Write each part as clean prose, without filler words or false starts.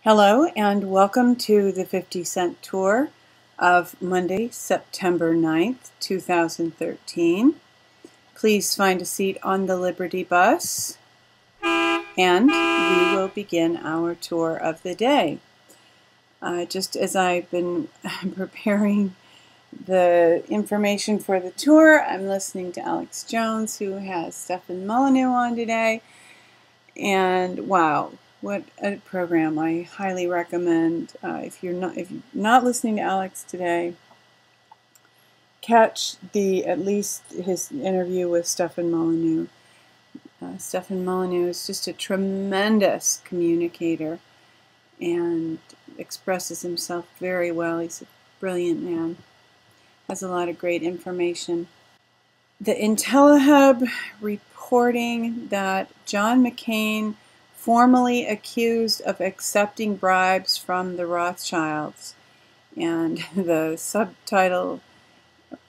Hello and welcome to the 50-cent tour of Monday, September 9th, 2013. Please find a seat on the Liberty bus and we will begin our tour of the day. Just as I've been preparing the information for the tour, I'm listening to Alex Jones, who has Stefan Molyneux on today, and wow. What a program. I highly recommend, if you're not listening to Alex today, catch at least his interview with Stefan Molyneux. Stefan Molyneux is just a tremendous communicator and expresses himself very well. He's a brilliant man. Has a lot of great information. The IntelliHub reporting that John McCain formally accused of accepting bribes from the Rothschilds. And the subtitle,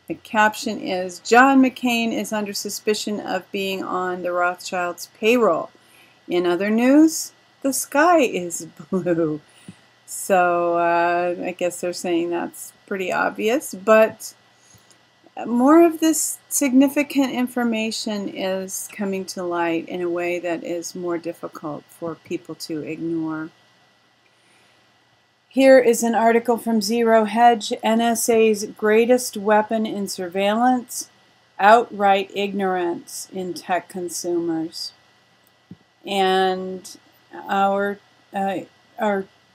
the caption is, John McCain is under suspicion of being on the Rothschilds' payroll. In other news, the sky is blue. So I guess they're saying that's pretty obvious, but more of this significant information is coming to light in a way that is more difficult for people to ignore. Here is an article from Zero Hedge, NSA's greatest weapon in surveillance, outright ignorance in tech consumers. And our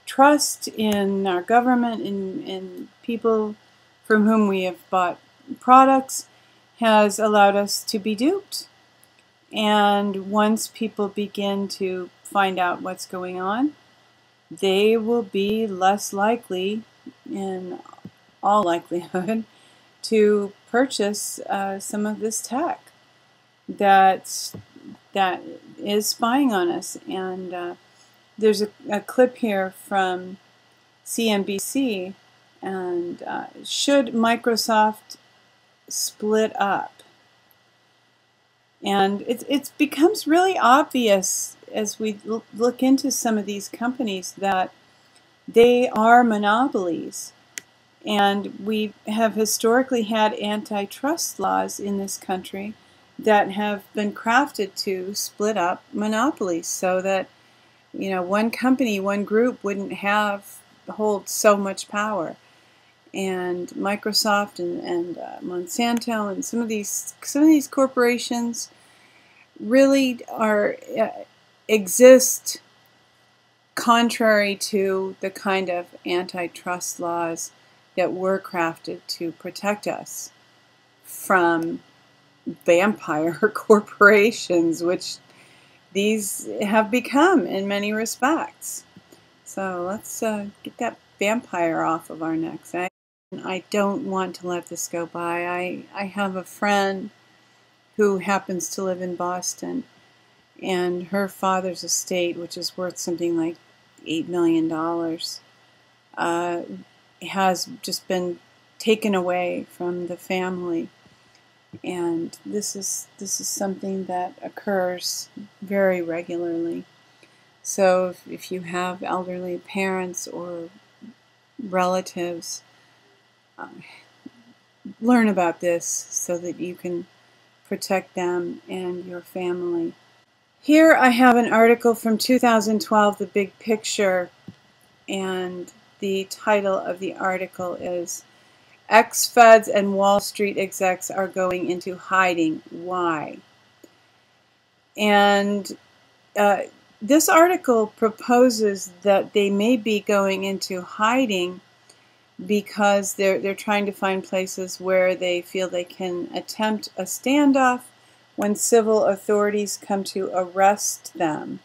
trust in our government, in people from whom we have bought products, has allowed us to be duped. And once people begin to find out what's going on, they will be less likely, in all likelihood, to purchase some of this tech that is spying on us. And there's a clip here from CNBC, and should Microsoft split up? And it becomes really obvious as we look into some of these companies that they are monopolies. And we have historically had antitrust laws in this country that have been crafted to split up monopolies so that, you know, one company, one group wouldn't hold so much power. And Microsoft and Monsanto and some of these corporations really exist contrary to the kind of antitrust laws that were crafted to protect us from vampire corporations, which these have become in many respects. So let's get that vampire off of our necks. I don't want to let this go by. I have a friend who happens to live in Boston, and her father's estate, which is worth something like $8 million, has just been taken away from the family. And this is something that occurs very regularly. So if you have elderly parents or relatives, learn about this so that you can protect them and your family. Here I have an article from 2012, The Big Picture, and the title of the article is Ex-Feds and Wall Street Execs are going into hiding. Why? And this article proposes that they may be going into hiding because they're trying to find places where they feel they can attempt a standoff when civil authorities come to arrest them.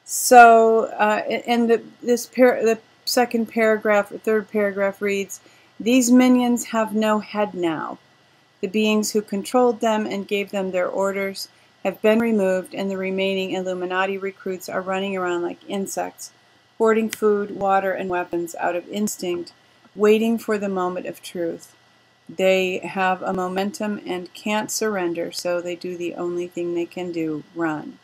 So, and the second paragraph or third paragraph reads, these minions have no head now. The beings who controlled them and gave them their orders have been removed, and the remaining Illuminati recruits are running around like insects, hoarding food, water, and weapons out of instinct, waiting for the moment of truth. They have a momentum and can't surrender, so they do the only thing they can do, run.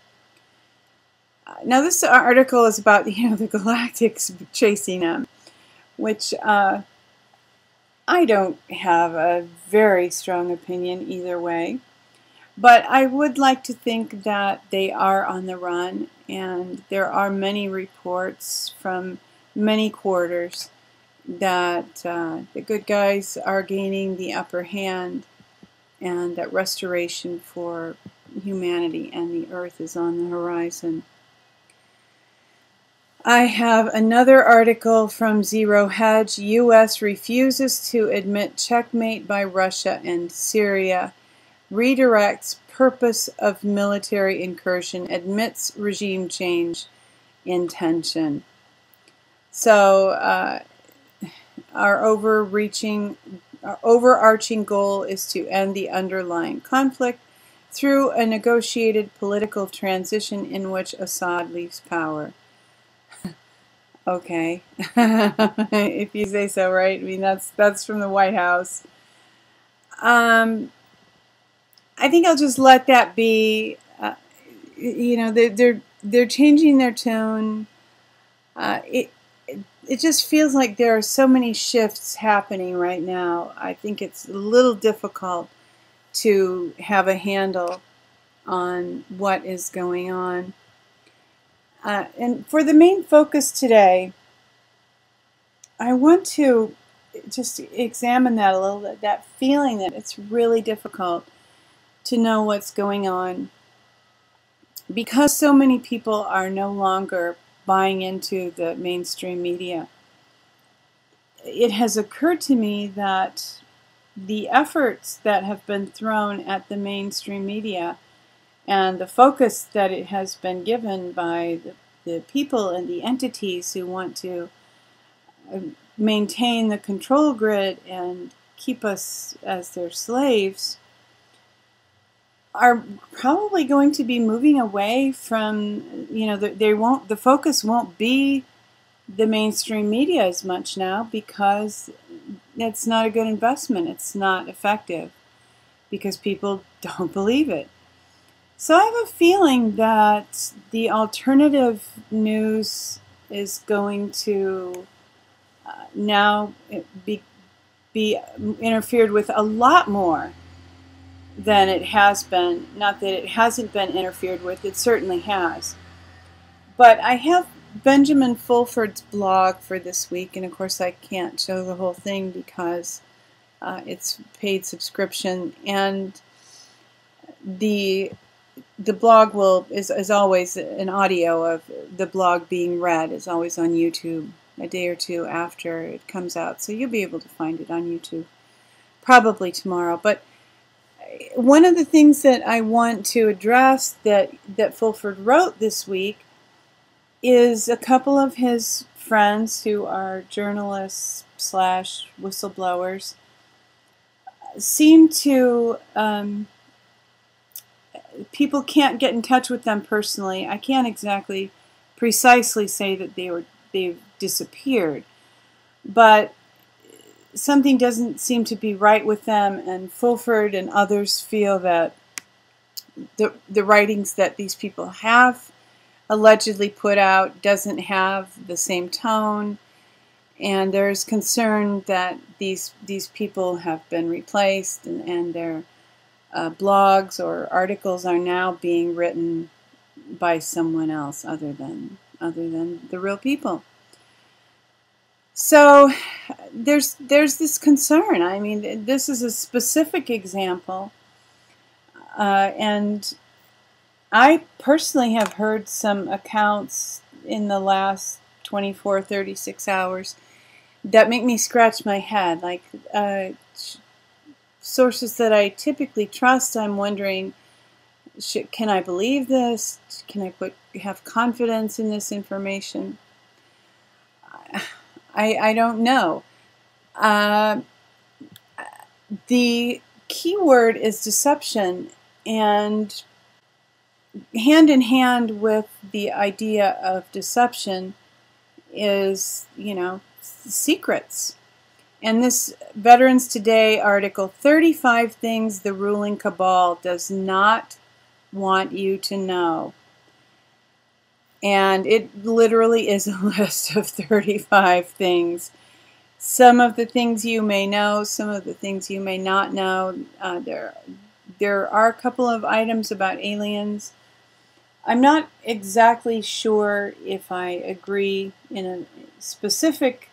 Now this article is about, the galactics chasing them, which I don't have a very strong opinion either way. But I would like to think that they are on the run, and there are many reports from many quarters that the good guys are gaining the upper hand, and that restoration for humanity and the earth is on the horizon. I have another article from Zero Hedge. U.S. refuses to admit checkmate by Russia and Syria. Redirects purpose of military incursion. Admits regime change intention. So our overarching goal is to end the underlying conflict through a negotiated political transition in which Assad leaves power. Okay, if you say so, right? I mean, that's from the White House. I think I'll just let that be. They're changing their tone. It just feels like there are so many shifts happening right now. I think it's a little difficult to have a handle on what is going on. And for the main focus today, I want to just examine that a little bit, that feeling that it's really difficult to know what's going on because so many people are no longer buying into the mainstream media. It has occurred to me that the efforts that have been thrown at the mainstream media and the focus that it has been given by the people and the entities who want to maintain the control grid and keep us as their slaves are probably going to be moving away from, the focus won't be the mainstream media as much now because it's not a good investment. It's not effective because people don't believe it. So I have a feeling that the alternative news is going to now be interfered with a lot more than it has been. Not that it hasn't been interfered with, it certainly has. But I have Benjamin Fulford's blog for this week, and of course I can't show the whole thing because it's paid subscription, and the blog is always an audio of the blog being read, is always on YouTube a day or two after it comes out, so you'll be able to find it on YouTube probably tomorrow. But one of the things that I want to address that Fulford wrote this week is a couple of his friends who are journalists / whistleblowers seem to people can't get in touch with them personally. I can't exactly precisely say that they've disappeared, but something doesn't seem to be right with them, and Fulford and others feel that the writings that these people have allegedly put out doesn't have the same tone, and there's concern that these people have been replaced, and their blogs or articles are now being written by someone else other than the real people. So there's this concern. I mean, this is a specific example, and I personally have heard some accounts in the last 24-36 hours that make me scratch my head, like sources that I typically trust. I'm wondering, can I believe this? Can I have confidence in this information? I don't know. The key word is deception, and hand in hand with the idea of deception is, secrets. And this Veterans Today article, 35 Things the Ruling Cabal Does Not Want You to Know. And it literally is a list of 35 things. Some of the things you may know, some of the things you may not know. There are a couple of items about aliens. I'm not exactly sure if I agree in a specific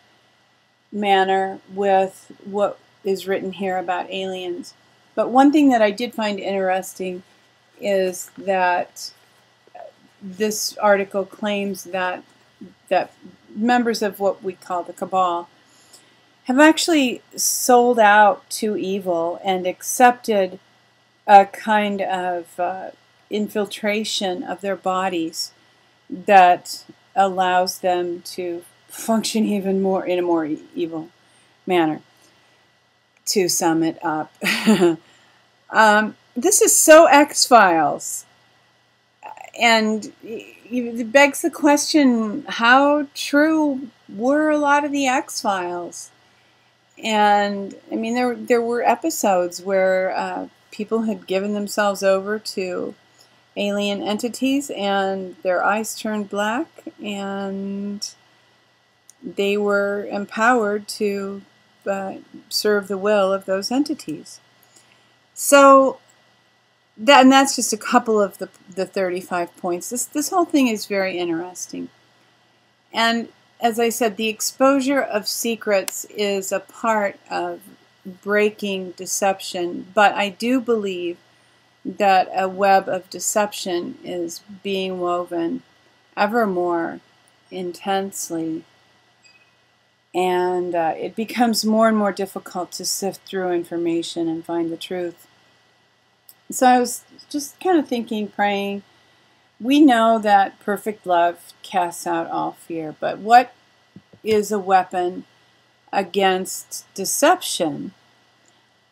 manner with what is written here about aliens. But one thing that I did find interesting is that this article claims that members of what we call the Cabal have actually sold out to evil and accepted a kind of infiltration of their bodies that allows them to function even more in a more evil manner. To sum it up, this is so X-Files. And it begs the question, how true were a lot of the X-Files? And, I mean, there were episodes where people had given themselves over to alien entities and their eyes turned black and they were empowered to serve the will of those entities. So, and that's just a couple of the 35 points. This whole thing is very interesting. And as I said, the exposure of secrets is a part of breaking deception. But I do believe that a web of deception is being woven ever more intensely. And it becomes more and more difficult to sift through information and find the truth. So I was just kind of thinking, praying, we know that perfect love casts out all fear, but what is a weapon against deception?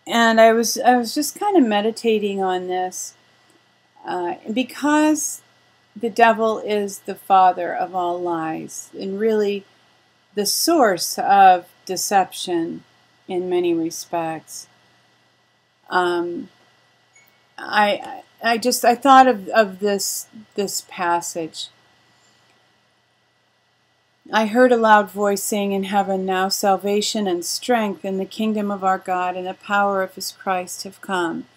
And I was just kind of meditating on this, because the devil is the father of all lies, and really the source of deception in many respects. I thought of this passage. I heard a loud voice saying in heaven, "Now salvation and strength in the kingdom of our God and the power of his Christ have come.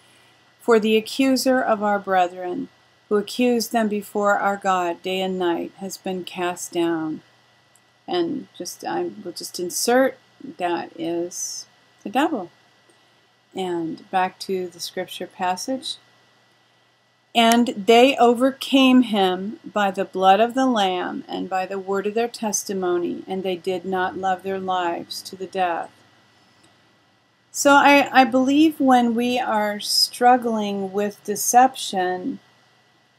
For the accuser of our brethren, who accused them before our God day and night, has been cast down." And I will just insert, that is the devil. And back to the scripture passage. And they overcame him by the blood of the Lamb and by the word of their testimony, and they did not love their lives to the death. So I believe when we are struggling with deception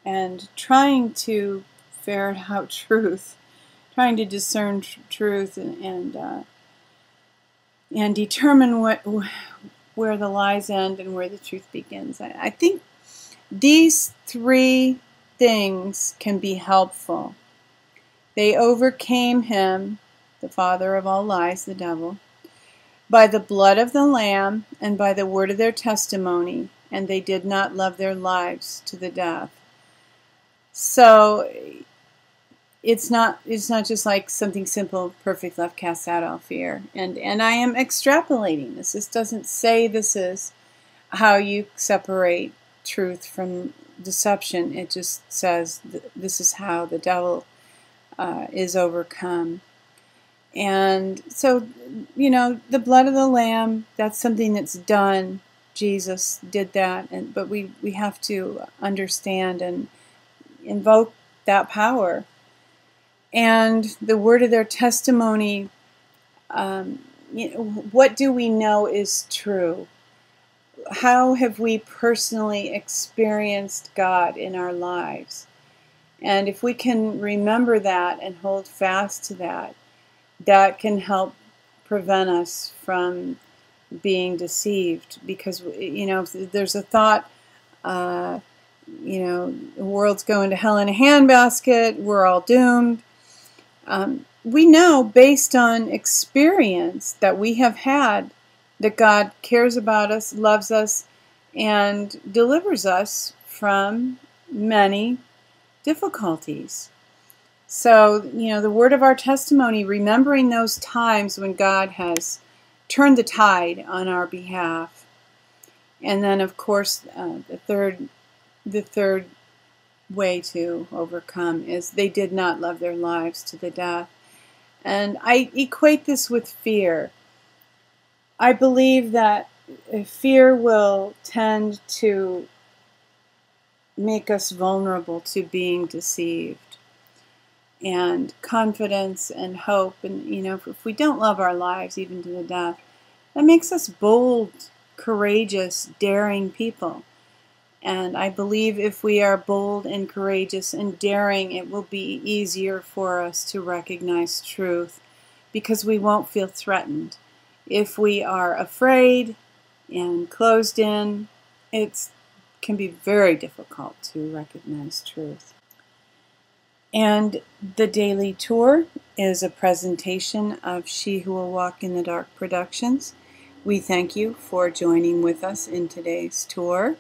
and trying to ferret out truth, trying to discern truth and determine where the lies end and where the truth begins, I think these three things can be helpful. They overcame him, the father of all lies, the devil, by the blood of the Lamb and by the word of their testimony, and they did not love their lives to the death. So it's not just like something simple, perfect love casts out all fear. And I am extrapolating this. This doesn't say this is how you separate truth from deception. It just says this is how the devil is overcome. And so, you know, the blood of the Lamb, that's something that's done. Jesus did that, but we have to understand and invoke that power. And the word of their testimony, what do we know is true? How have we personally experienced God in our lives? And if we can remember that and hold fast to that, that can help prevent us from being deceived. Because, you know, if there's a thought, you know, the world's going to hell in a handbasket, we're all doomed. We know based on experience that we have had that God cares about us, loves us, and delivers us from many difficulties. So, the word of our testimony, remembering those times when God has turned the tide on our behalf. And then, of course, the third way to overcome is they did not love their lives to the death. And I equate this with fear. I believe that fear will tend to make us vulnerable to being deceived. And confidence and hope, and if we don't love our lives even to the death, that makes us bold, courageous, daring people. And I believe if we are bold and courageous and daring, it will be easier for us to recognize truth because we won't feel threatened. If we are afraid and closed in, it can be very difficult to recognize truth. And the daily tour is a presentation of She Who Will Walk in the Dark Productions. We thank you for joining with us in today's tour.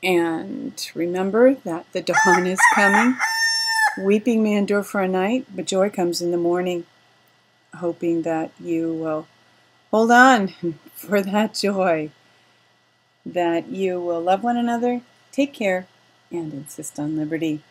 And remember that the dawn is coming. Weeping may endure for a night, but joy comes in the morning. Hoping that you will hold on for that joy. That you will love one another, take care, and insist on liberty.